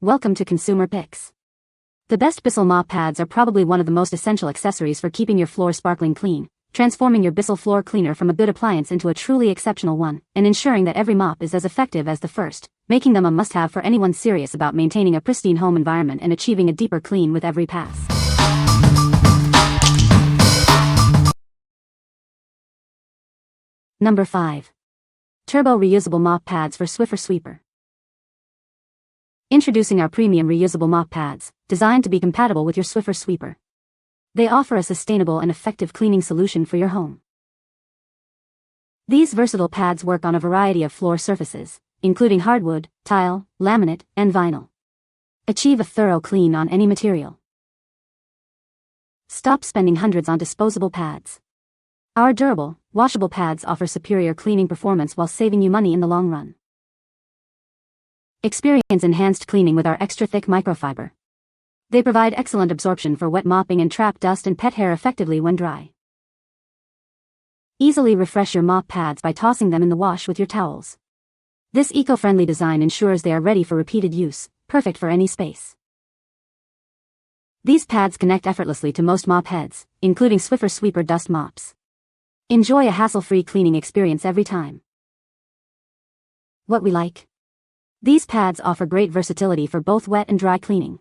Welcome to Consumer Picks. The best Bissell mop pads are probably one of the most essential accessories for keeping your floor sparkling clean, transforming your Bissell floor cleaner from a good appliance into a truly exceptional one, and ensuring that every mop is as effective as the first, making them a must-have for anyone serious about maintaining a pristine home environment and achieving a deeper clean with every pass. Number 5. Turbo Reusable Mop Pads for Swiffer Sweeper. Introducing our premium reusable mop pads, designed to be compatible with your Swiffer sweeper. They offer a sustainable and effective cleaning solution for your home. These versatile pads work on a variety of floor surfaces, including hardwood, tile, laminate, and vinyl. Achieve a thorough clean on any material. Stop spending hundreds on disposable pads. Our durable, washable pads offer superior cleaning performance while saving you money in the long run. Experience enhanced cleaning with our extra thick microfiber. They provide excellent absorption for wet mopping and trap dust and pet hair effectively when dry. Easily refresh your mop pads by tossing them in the wash with your towels. This eco-friendly design ensures they are ready for repeated use, perfect for any space. These pads connect effortlessly to most mop heads, including Swiffer Sweeper dust mops. Enjoy a hassle-free cleaning experience every time. What we like. These pads offer great versatility for both wet and dry cleaning.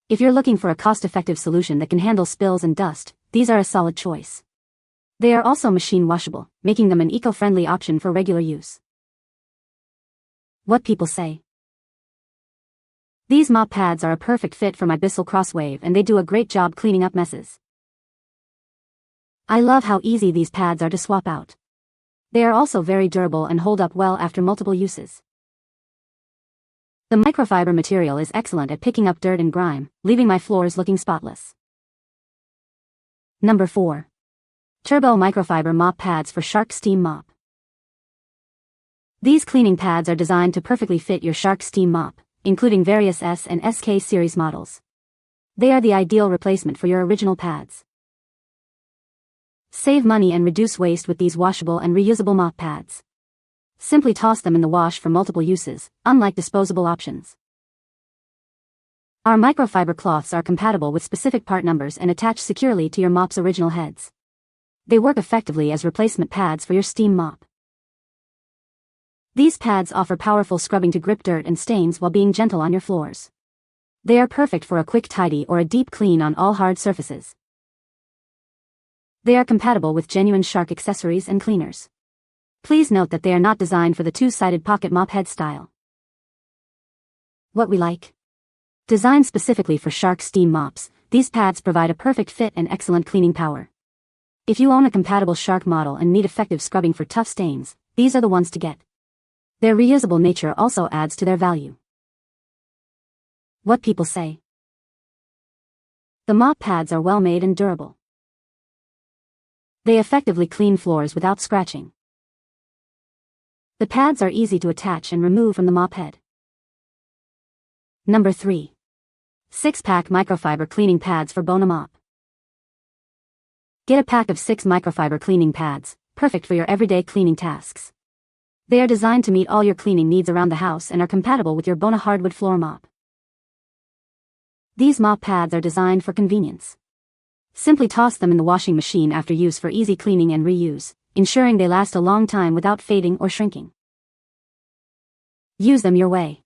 If you're looking for a cost-effective solution that can handle spills and dust, these are a solid choice. They are also machine washable, making them an eco-friendly option for regular use. What people say. These mop pads are a perfect fit for my Bissell Crosswave and they do a great job cleaning up messes. I love how easy these pads are to swap out. They are also very durable and hold up well after multiple uses. The microfiber material is excellent at picking up dirt and grime, leaving my floors looking spotless. Number 4. Turbo Microfiber Mop Pads for Shark Steam Mop. These cleaning pads are designed to perfectly fit your Shark Steam Mop, including various S and SK series models. They are the ideal replacement for your original pads. Save money and reduce waste with these washable and reusable mop pads. Simply toss them in the wash for multiple uses, unlike disposable options. Our microfiber cloths are compatible with specific part numbers and attach securely to your mop's original heads. They work effectively as replacement pads for your steam mop. These pads offer powerful scrubbing to grip dirt and stains while being gentle on your floors. They are perfect for a quick tidy or a deep clean on all hard surfaces. They are compatible with genuine Shark accessories and cleaners. Please note that they are not designed for the two-sided pocket mop head style. What we like. Designed specifically for Shark steam mops, these pads provide a perfect fit and excellent cleaning power. If you own a compatible Shark model and need effective scrubbing for tough stains, these are the ones to get. Their reusable nature also adds to their value. What people say. The mop pads are well made and durable. They effectively clean floors without scratching. The pads are easy to attach and remove from the mop head. Number 3. 6-pack microfiber cleaning pads for Bona mop. Get a pack of 6 microfiber cleaning pads, perfect for your everyday cleaning tasks. They are designed to meet all your cleaning needs around the house and are compatible with your Bona hardwood floor mop. These mop pads are designed for convenience. Simply toss them in the washing machine after use for easy cleaning and reuse, ensuring they last a long time without fading or shrinking. Use them your way.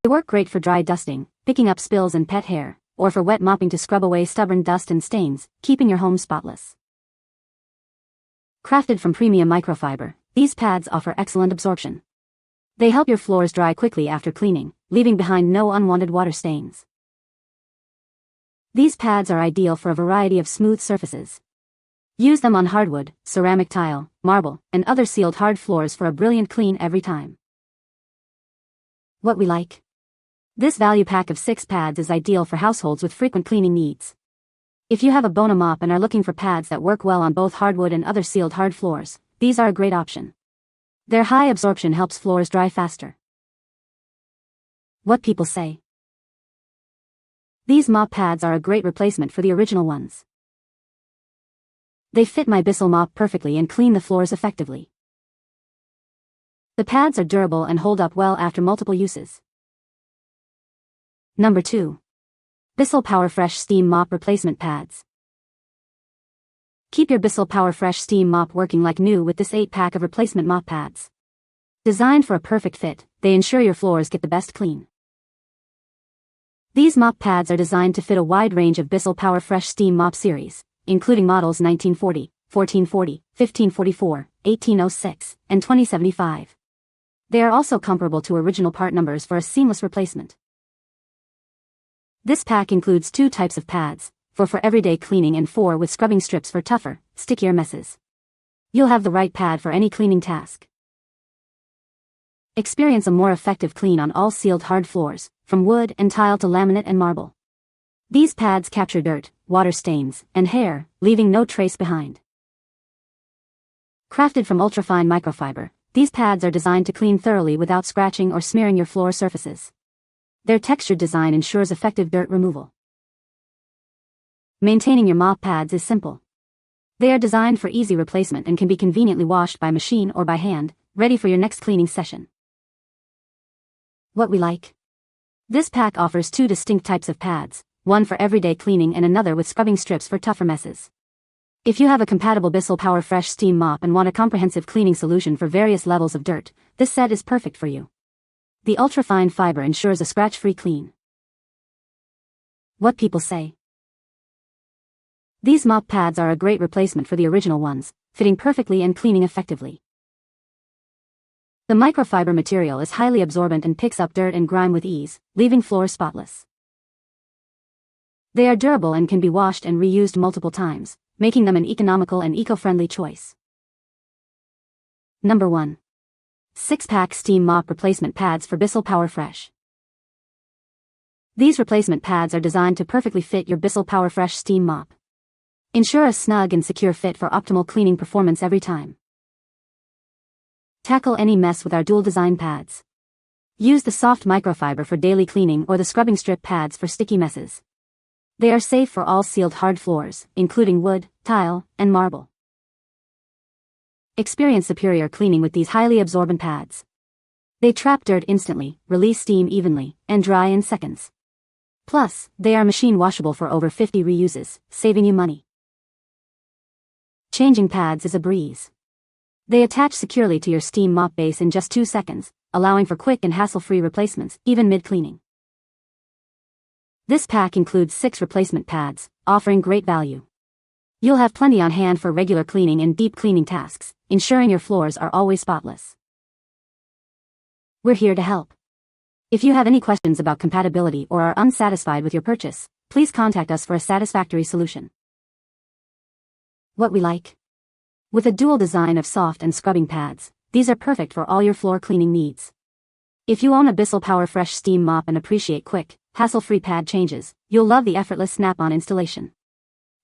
They work great for dry dusting, picking up spills and pet hair, or for wet mopping to scrub away stubborn dust and stains, keeping your home spotless. Crafted from premium microfiber, these pads offer excellent absorption. They help your floors dry quickly after cleaning, leaving behind no unwanted water stains. These pads are ideal for a variety of smooth surfaces. Use them on hardwood, ceramic tile, marble, and other sealed hard floors for a brilliant clean every time. What we like. This value pack of 6 pads is ideal for households with frequent cleaning needs. If you have a Bona mop and are looking for pads that work well on both hardwood and other sealed hard floors, these are a great option. Their high absorption helps floors dry faster. What people say. These mop pads are a great replacement for the original ones. They fit my Bissell mop perfectly and clean the floors effectively. The pads are durable and hold up well after multiple uses. Number 2. Bissell Powerfresh Steam Mop Replacement Pads. Keep your Bissell Powerfresh Steam Mop working like new with this 8-pack of replacement mop pads. Designed for a perfect fit, they ensure your floors get the best clean. These mop pads are designed to fit a wide range of Bissell Powerfresh Steam Mop series, including models 1940, 1440, 1544, 1806, and 2075. They are also comparable to original part numbers for a seamless replacement. This pack includes 2 types of pads, 4 for everyday cleaning and 4 with scrubbing strips for tougher, stickier messes. You'll have the right pad for any cleaning task. Experience a more effective clean on all sealed hard floors, from wood and tile to laminate and marble. These pads capture dirt, water stains, and hair, leaving no trace behind. Crafted from ultrafine microfiber, these pads are designed to clean thoroughly without scratching or smearing your floor surfaces. Their textured design ensures effective dirt removal. Maintaining your mop pads is simple. They are designed for easy replacement and can be conveniently washed by machine or by hand, ready for your next cleaning session. What we like. This pack offers 2 distinct types of pads, one for everyday cleaning and another with scrubbing strips for tougher messes. If you have a compatible Bissell Powerfresh Steam Mop and want a comprehensive cleaning solution for various levels of dirt, this set is perfect for you. The ultrafine fiber ensures a scratch-free clean. What people say. These mop pads are a great replacement for the original ones, fitting perfectly and cleaning effectively. The microfiber material is highly absorbent and picks up dirt and grime with ease, leaving floors spotless. They are durable and can be washed and reused multiple times, making them an economical and eco-friendly choice. Number 1. 6-pack Steam Mop Replacement Pads for Bissell Powerfresh. These replacement pads are designed to perfectly fit your Bissell Powerfresh Steam Mop. Ensure a snug and secure fit for optimal cleaning performance every time. Tackle any mess with our dual design pads. Use the soft microfiber for daily cleaning or the scrubbing strip pads for sticky messes. They are safe for all sealed hard floors, including wood, tile, and marble. Experience superior cleaning with these highly absorbent pads. They trap dirt instantly, release steam evenly, and dry in seconds. Plus, they are machine washable for over 50 reuses, saving you money. Changing pads is a breeze. They attach securely to your steam mop base in just 2 seconds, allowing for quick and hassle-free replacements, even mid-cleaning. This pack includes 6 replacement pads, offering great value. You'll have plenty on hand for regular cleaning and deep cleaning tasks, ensuring your floors are always spotless. We're here to help. If you have any questions about compatibility or are unsatisfied with your purchase, please contact us for a satisfactory solution. What we like. With a dual design of soft and scrubbing pads, these are perfect for all your floor cleaning needs. If you own a Bissell Powerfresh Steam Mop and appreciate quick, hassle-free pad changes, you'll love the effortless snap-on installation.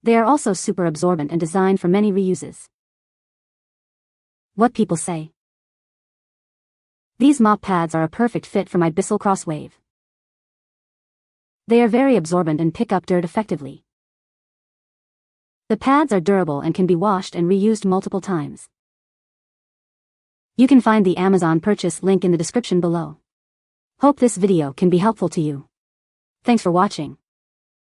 They are also super absorbent and designed for many reuses. What people say. These mop pads are a perfect fit for my Bissell Crosswave. They are very absorbent and pick up dirt effectively. The pads are durable and can be washed and reused multiple times. You can find the Amazon purchase link in the description below. Hope this video can be helpful to you. Thanks for watching.